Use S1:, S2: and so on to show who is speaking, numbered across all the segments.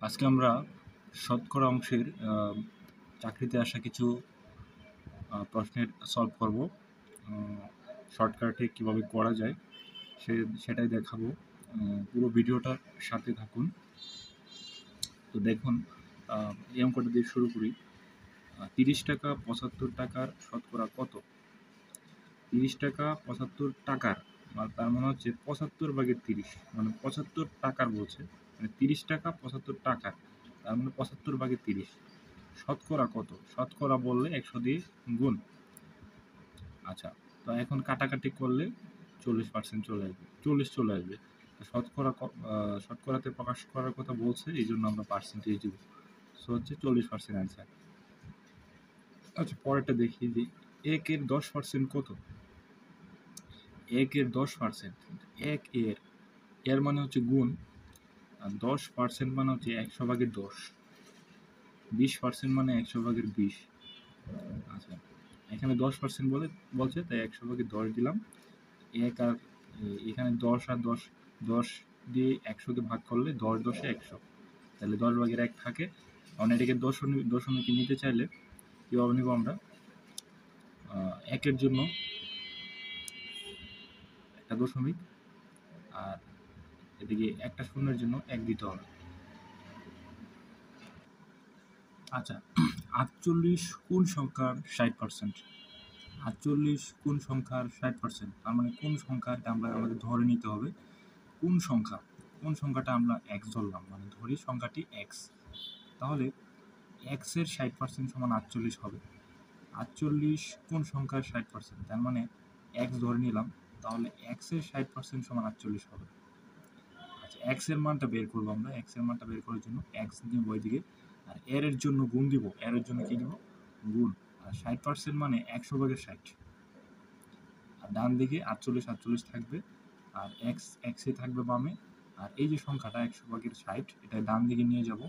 S1: আজকে আমরা শতকরা অংশের চাকরিতে আসা কিছু প্রশ্নের সলভ করব। শর্টকাটে কিভাবে করা যায় সেটাই দেখাবো। পুরো ভিডিওটার সাথে থাকুন। তো দেখুন, এই অঙ্কটা দিয়ে শুরু করি। 30 টাকা 75 টাকার শতকরা কত? 30 টাকা 75 টাকার তার মানে হচ্ছে 75/30, মানে 75 টাকার বলছে, মানে 30 টাকা 75 টাকার, তার মানে 75/30। শতকরা কত? শতকরা বললে 100 দিয়ে গুণ। আচ্ছা, তো এখন কাটাকাটি করলে 40% চলে আসবে, 40 চলে আসবে। শতকরা শতকরাতে প্রকাশ করার কথা বলছে, এই জন্য আমরা পার্সেন্টেজ দিব। সো হচ্ছে 40% অ্যান্সার। আচ্ছা, পরেরটা দেখি যে 1 এর 10% কত? 1 এর 10%, 1 এর মানে হচ্ছে গুণ, আর 10% মানে হচ্ছে 100/10, 20% মানে 100/20। আচ্ছা, এখানে 10% বলছে, তাই 100/10 দিলাম। এক আর এখানে 10 আর 10, 10 দিয়ে 100 কে ভাগ করলে 10 10 100, তাহলে 10/1 থাকে। কারণ এটাকে দশমিকে নিতে চাইলে কীভাবে নিব আমরা? 1-এর জন্য একটা দশমিক, আর এদিকে একটা শূন্যের জন্য 1 দিতে হবে। আচ্ছা, 48 কোন সংখ্যার 60%? 48 কোন সংখ্যার 60%? তার মানে কোন সংখ্যা, এটা আমাদের ধরে নিতে হবে। কোন সংখ্যাটা আমরা x ধরলাম, মানে ধরি সংখ্যাটি x, তাহলে x এর 60% সমান 48 হবে। 48 কোন সংখ্যার 60%? তার মানে x ধরে নিলাম, তাহলে x এর 60% সমান 48 হবে। আচ্ছা, x এর মানটা বের করবো আমরা। x এর মানটা বের করার জন্য x নিব ওইদিকে, আর এর জন্য গুণ দিব। এর জন্য কি দিব? গুণ। আর 60% মানে 100/60, আর ডান দিকে 48 থাকবে, আর x এ থাকবে বামে। আর এই যে সংখ্যাটা 100/60, এটা ডান দিকে নিয়ে যাব।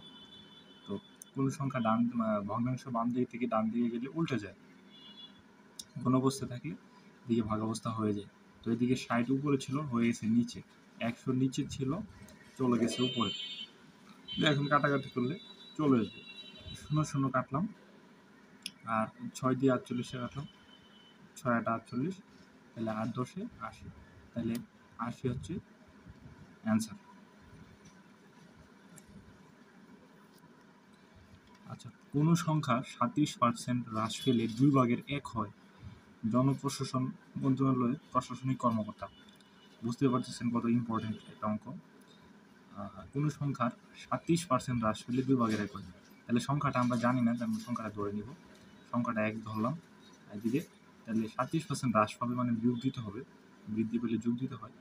S1: তো কোন সংখ্যা ভগ্নাংশ বাম দিকে থেকে ডান দিকে গেলে উল্টে যায়, কোন অবস্থা থাকলে দিকে ভাগ অবস্থা হয়ে যায়। তো এদিকে 60 উপরে ছিল, হয়ে গেছে নিচে। 100 নিচে ছিল, চলে গেছে উপরে। এখন কাটাকাটি করলে চলে আসবে। 0 0 কাটলাম, আর 6 দিয়ে 48 কাটলাম, 6 8 48, তাহলে 8 10 80, তাহলে 80 হচ্ছে অ্যান্সার। আচ্ছা, কোনো সংখ্যা 37% হ্রাস পেলে 2/1 হয়। জনপ্রশাসন মন্ত্রণালয়ের প্রশাসনিক কর্মকর্তা। বুঝতে পারতেছেন কত ইম্পর্টেন্ট একটা অঙ্ক। কোনো সংখ্যার 37% হ্রাস পেলে 2/1 হয়। তাহলে সংখ্যাটা আমরা জানি না, তাহলে সংখ্যাটা ধরে নিব। সংখ্যাটা 1 ধরলাম এদিকে, তাহলে 37% হ্রাস পাবে মানে বিয়োগ দিতে হবে, বৃদ্ধি পেলে যোগ দিতে হয়।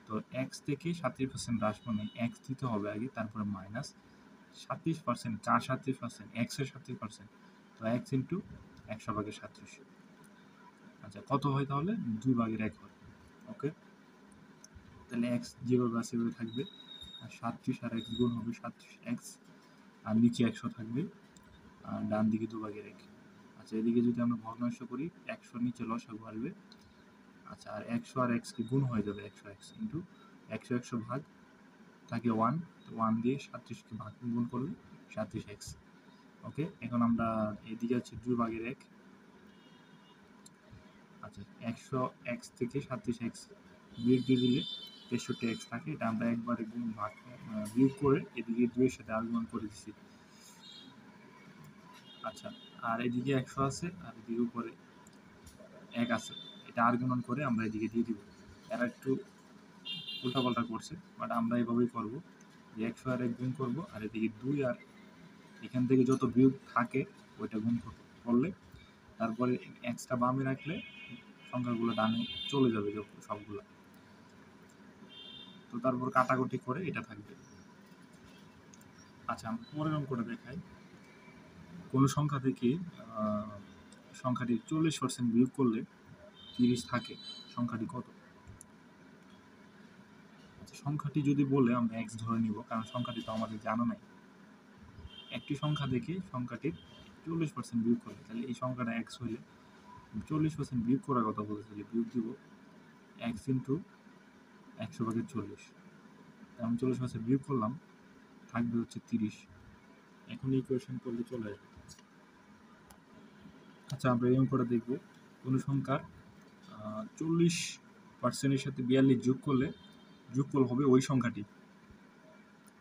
S1: তো x থেকে 37% হ্রাস মানে x দিতে হবে আগে, তারপরে মাইনাস 37%। কার 37%? x এর 37%, তো x ইন্টু 100/37। আচ্ছা, কত হয় তাহলে? 2/1 হয়। ওকে, তাহলে x যেভাবে আছে সেভাবে থাকবে, আর 37 আর x গুণ হবে 37x, আর নিচে 100 থাকবে, আর ডান দিকে 2/1। আচ্ছা, এদিকে যদি আমরা ভগ্নাংশ করি, 100 নিচে লসাগু আসবে। আচ্ছা, আর 100 আর x কি গুণ হয়ে যাবে, 100x ইন্টু 100 ভাগ থাকে 1, তো 1 দিয়ে 37কে ভাগ গুণ করলে 37x। ওকে, এখন আমরা এদিকে হচ্ছে 2/1। আচ্ছা, 100x থেকে 37x বিয়োগ দিয়ে দিলে 63x থাকে। এটা আমরা একবারে গুণ ভাগ বিয়োগ করে এদিকে 2 এর সাথে আর্গুমেন্ট করে দিচ্ছি। আচ্ছা, আর এদিকে 100 আছে, আর এদিকে উপরে 1 আছে, এটা আর্গুমেন্ট করে আমরা এদিকে দিয়ে দিব। এরা একটু উল্টাপাল্টা করছে, বাট আমরা এভাবেই করবো যে 100 আর 1 গুণ করবো, আর এদিকে 2, আর এখান থেকে যত বিয়োগ থাকে ওইটা গুণ করলে, তারপরে এক্সটা বামে রাখলে সংখ্যাগুলো ডানে চলে যাবে সবগুলো। তো তারপর কাটাকুটি করে এটা থাকবে। আচ্ছা, আমরা পরের অঙ্কটা দেখাই। কোনো সংখ্যা থেকে সংখ্যাটি 40% বিয়োগ করলে 30 থাকে, সংখ্যাটি কত? আচ্ছা, সংখ্যাটি যদি বলে আমরা x ধরে নিব, কারণ সংখ্যাটি তো আমাদের জানা নাই। একটি সংখ্যা থেকে সংখ্যাটির 40% বিয়োগ করলে, তাহলে এই সংখ্যাটা x হইলে 40% বিয়োগ করার কথা বলতে, তাহলে বিয়োগ দিব x ইন্টু 100/40। আমি 40% বিয়োগ করলাম, থাকবে হচ্ছে 30। এখন ইকুয়েশন করলে চলে আসবে। আচ্ছা, আমরা এই অঙ্কটা দেখব। কোনো সংখ্যার 40% সাথে 42 যোগ করলে যোগফল হবে ওই সংখ্যাটি।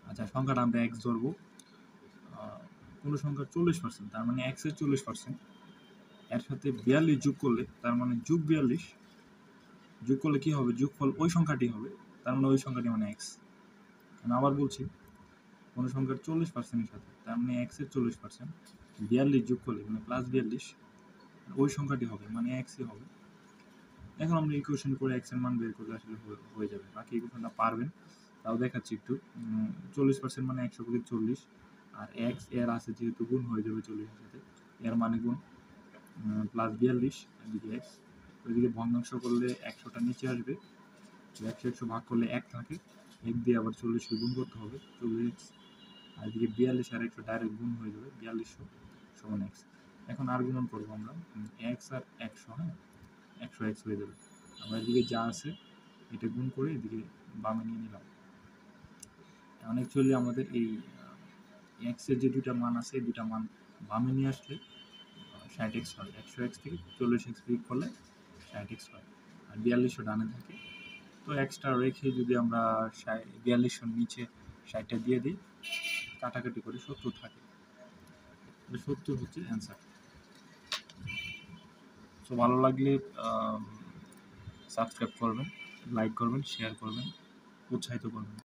S1: আচ্ছা, সংখ্যাটা আমরা এক্স ধরবো। কোনো সংখ্যার 40%, তার মানে এক্সের 40%, এর সাথে 42 যোগ করলে, তার মানে যোগ 42 যোগ করলে কি হবে? যোগফল ওই সংখ্যাটি হবে, তার মানে ওই সংখ্যাটি মানে এক্স। আমি আবার বলছি, কোনো সংখ্যার 40%-এর সাথে, তার মানে এক্সের 40%, 42 যোগ করলে মানে +42 ওই সংখ্যাটি হবে, মানে এক্সই হবে। এখন আমরা ইকুয়েশন করে এক্স এর মান বের করলে আসলে হয়ে যাবে। বাকি ইকুয়েশনটা পারবেন, তাও দেখাচ্ছি একটু। 40% মানে 100/40, আর এক্স এর আছে যেহেতু গুণ হয়ে যাবে 40-এর সাথে, এর মানে গুণ +42, এদিকে এক্স, ওইদিকে ভগ্নাংশ করলে 100টা নিচে আসবে, 100 ভাগ করলে 1 থাকে, 1 দিয়ে আবার 40 গুণ করতে হবে, 40x, আর এদিকে 42 আর 100 ডাইরেক্ট গুণ হয়ে যাবে, 4200 সমান এক্স। এখন আর গুণন করবো আমরা, এক্স আর 100, হ্যাঁ, 100x হয়ে যাবে। আমরা এদিকে যা আছে এটা গুণ করে এদিকে বামে নিয়ে নিলাম। এখন অ্যাকচুয়ালি আমাদের এই এক্স এর যে দুটা মান আছে, এই দুটা মান বামে নিয়ে আসলে 60x হয়। 100x থেকে 40x বিয়োগ করলে 60x হয়, আর 4200 ডানে থাকে। তো এক্সট্রা রেখে যদি আমরা 4200 নিচে 60টা দিয়ে দিই, কাটাকাটি করে 70 থাকে। 70 হচ্ছে অ্যান্সার। সো ভালো লাগলে সাবস্ক্রাইব করবেন, লাইক করবেন, শেয়ার করবেন, উৎসাহিত করবেন।